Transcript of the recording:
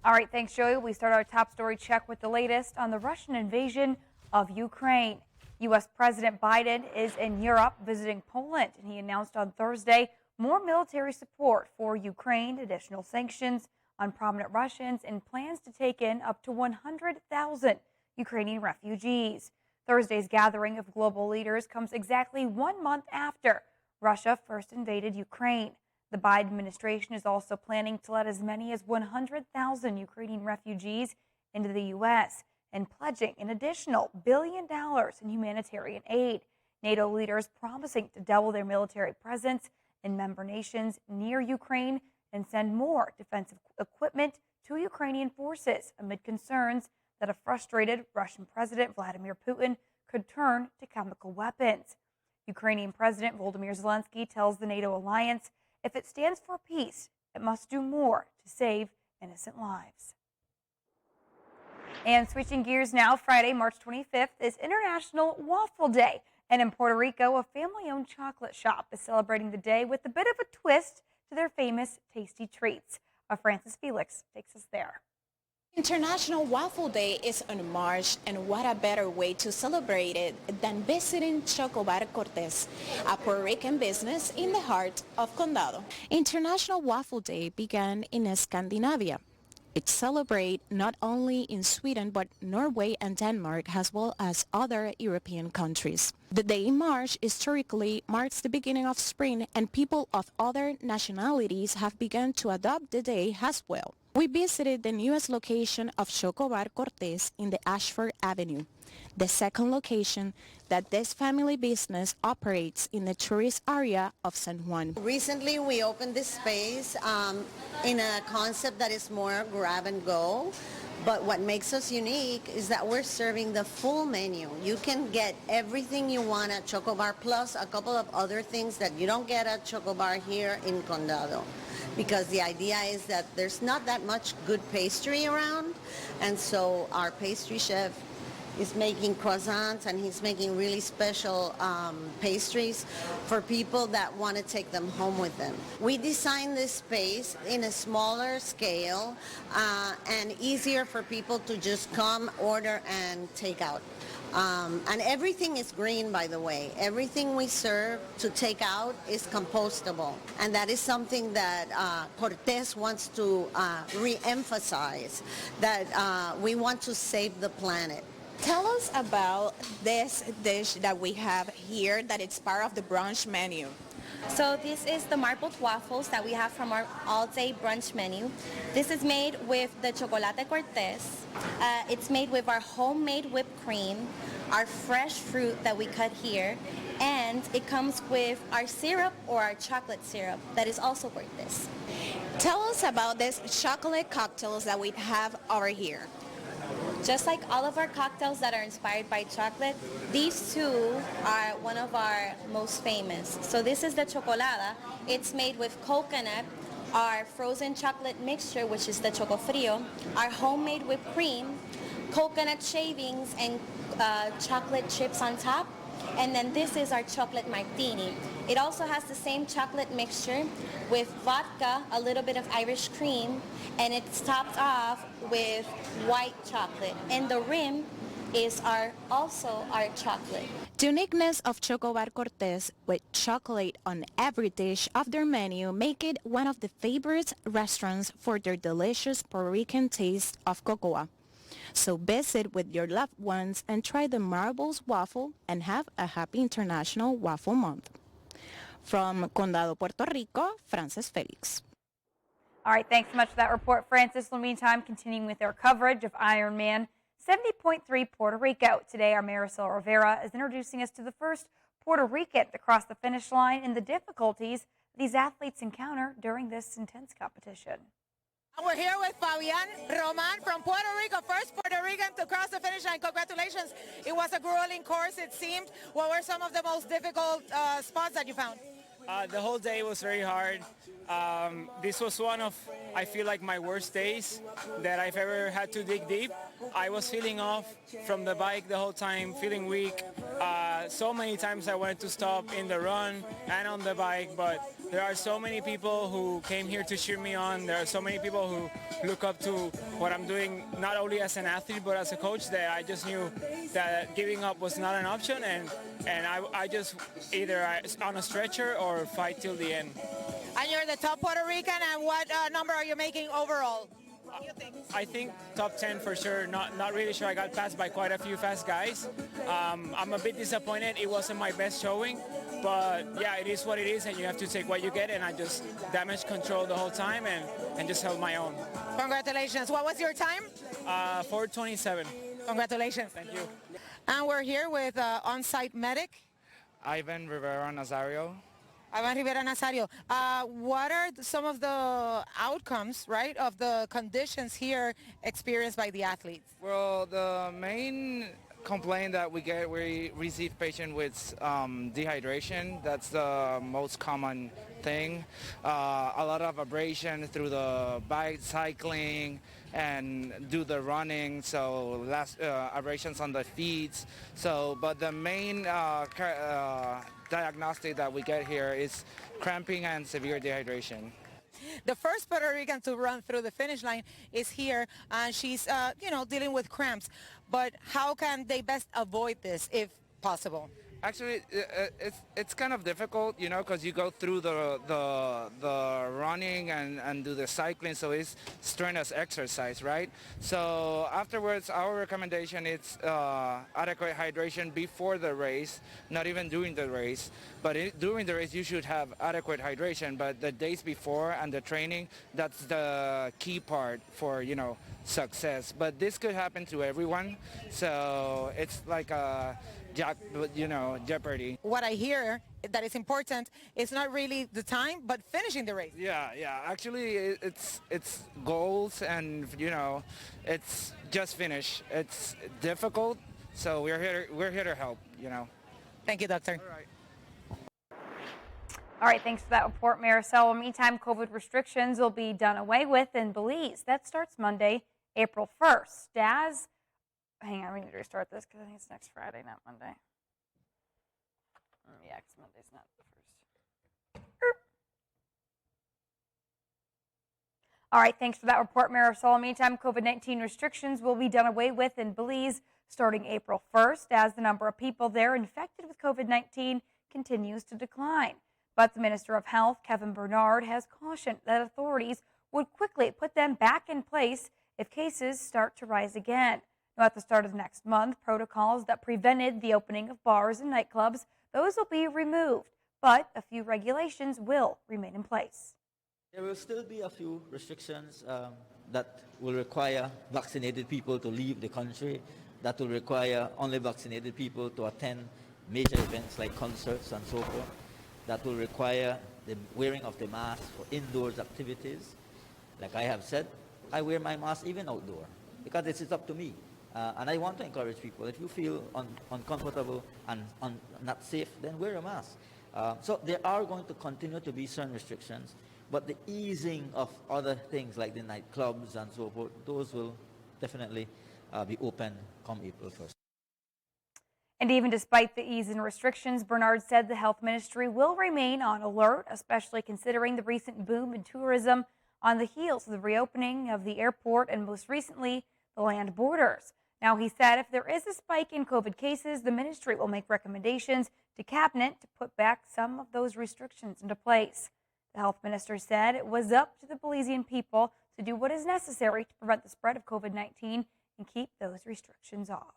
All right, thanks, Joey. We start our top story check with the latest on the Russian invasion of Ukraine. U.S. President Biden is in Europe visiting Poland, and he announced on Thursday more military support for Ukraine, additional sanctions on prominent Russians, and plans to take in up to 100,000 Ukrainian refugees. Thursday's gathering of global leaders comes exactly 1 month after Russia first invaded Ukraine. The Biden administration is also planning to let as many as 100,000 Ukrainian refugees into the U.S. and pledging an additional $1 billion in humanitarian aid. NATO leaders promising to double their military presence in member nations near Ukraine and send more defensive equipment to Ukrainian forces amid concerns that a frustrated Russian President Vladimir Putin could turn to chemical weapons. Ukrainian President Volodymyr Zelensky tells the NATO alliance if it stands for peace, it must do more to save innocent lives. And switching gears now, Friday, March 25th is International Waffle Day. And in Puerto Rico, a family-owned chocolate shop is celebrating the day with a bit of a twist to their famous tasty treats. Francis Felix takes us there. International Waffle Day is on March, and what a better way to celebrate it than visiting Chocobar Cortez, a Puerto Rican business in the heart of Condado. International Waffle Day began in Scandinavia. It's celebrated not only in Sweden but Norway and Denmark as well as other European countries. The day in March historically marks the beginning of spring, and people of other nationalities have begun to adopt the day as well. We visited the newest location of Chocobar Cortez in the Ashford Avenue, the second location that this family business operates in the tourist area of San Juan. Recently, we opened this space in a concept that is more grab and go. But what makes us unique is that we're serving the full menu. You can get everything you want at Chocobar, plus a couple of other things that you don't get at Chocobar here in Condado. Because the idea is that there's not that much good pastry around, and so our pastry chef is making croissants, and he's making really special pastries for people that want to take them home with them. We designed this space in a smaller scale and easier for people to just come, order, and take out. And everything is green, by the way. Everything we serve to take out is compostable. And that is something that Cortez wants to re-emphasize, that we want to save the planet. Tell us about this dish that we have here that it's part of the brunch menu. So this is the marbled waffles that we have from our all-day brunch menu. This is made with the Chocolate Cortez. It's made with our homemade whipped cream, our fresh fruit that we cut here, and it comes with our syrup or our chocolate syrup that is also Cortez. Tell us about these chocolate cocktails that we have over here. Just like all of our cocktails that are inspired by chocolate, these two are one of our most famous. So this is the Chocolada. It's made with coconut, our frozen chocolate mixture, which is the Choco Frio, our homemade whipped cream, coconut shavings, and chocolate chips on top. And then this is our chocolate martini. It also has the same chocolate mixture with vodka, a little bit of Irish cream, and it's topped off with white chocolate. And the rim is also our chocolate. The uniqueness of Chocobar Cortez with chocolate on every dish of their menu make it one of the favorite restaurants for their delicious Puerto Rican taste of cocoa. So visit with your loved ones and try the Marbles Waffle and have a happy International Waffle Month. From Condado, Puerto Rico, Francis Felix. All right, thanks so much for that report, Francis. In the meantime, continuing with our coverage of Ironman 70.3 Puerto Rico. Today, our Marisol Rivera is introducing us to the first Puerto Rican to cross the finish line and the difficulties these athletes encounter during this intense competition. We're here with Fabian Roman from Puerto Rico, first Puerto Rican to cross the finish line. Congratulations. It was a grueling course, it seemed. What were some of the most difficult spots that you found? The whole day was very hard. This was one of, I feel like, my worst days that I've ever had to dig deep. I was feeling off from the bike the whole time, feeling weak, So many times I wanted to stop in the run and on the bike, but there are so many people who came here to cheer me on. There are so many people who look up to what I'm doing, not only as an athlete, but as a coach, that I just knew that giving up was not an option, and I just either on a stretcher or fight till the end. And you're the top Puerto Rican, and what number are you making overall? I think top 10 for sure. Not really sure. I got passed by quite a few fast guys. I'm a bit disappointed. It wasn't my best showing, but yeah, it is what it is, and you have to take what you get. And I just damage control the whole time and just held my own. Congratulations. What was your time? 4:27. Congratulations. Thank you. And we're here with on-site medic, Ivan Rivera Nazario. Ivan Rivera Nazario. What are some of the outcomes, right, of the conditions here experienced by the athletes? Well, the main complaint that we receive patient with dehydration. That's the most common thing. A lot of abrasion through the bike cycling and do the running, so abrasions on the feet. So, but the main diagnostic that we get here is cramping and severe dehydration. The first Puerto Rican to run through the finish line is here, and she's, dealing with cramps. But how can they best avoid this, if possible? Actually, it's kind of difficult, because you go through the running and do the cycling, so it's strenuous exercise, right? So afterwards, our recommendation is adequate hydration before the race, not even during the race. But during the race, you should have adequate hydration. But the days before and the training, that's the key part for, success. But this could happen to everyone, so it's like a jeopardy. What I hear that is important is not really the time, but finishing the race. Yeah. Actually, it's goals, and it's just finish. It's difficult, so we're here to help. Thank you, doctor. All right. All right, thanks for that report, Maricel. Meantime, COVID restrictions will be done away with in Belize. That starts Monday, April 1st. Hang on, we need to restart this because I think it's next Friday, not Monday. Yeah, because Monday's not the 1st. All right, thanks for that report, Marisol. Meantime, COVID-19 restrictions will be done away with in Belize starting April 1st as the number of people there infected with COVID-19 continues to decline. But the Minister of Health, Kevin Bernard, has cautioned that authorities would quickly put them back in place if cases start to rise again. Now, at the start of next month, protocols that prevented the opening of bars and nightclubs, those will be removed, but a few regulations will remain in place. There will still be a few restrictions that will require vaccinated people to leave the country, that will require only vaccinated people to attend major events like concerts and so forth, that will require the wearing of the mask for indoors activities. Like I have said, I wear my mask even outdoor because it's up to me. And I want to encourage people, if you feel uncomfortable and not safe, then wear a mask. So there are going to continue to be certain restrictions, but the easing of other things like the nightclubs and so forth, those will definitely be open come April 1st. And even despite the ease in restrictions, Bernard said the health ministry will remain on alert, especially considering the recent boom in tourism on the heels of the reopening of the airport and most recently the land borders. Now, he said if there is a spike in COVID cases, the ministry will make recommendations to cabinet to put back some of those restrictions into place. The health minister said it was up to the Belizean people to do what is necessary to prevent the spread of COVID-19 and keep those restrictions off.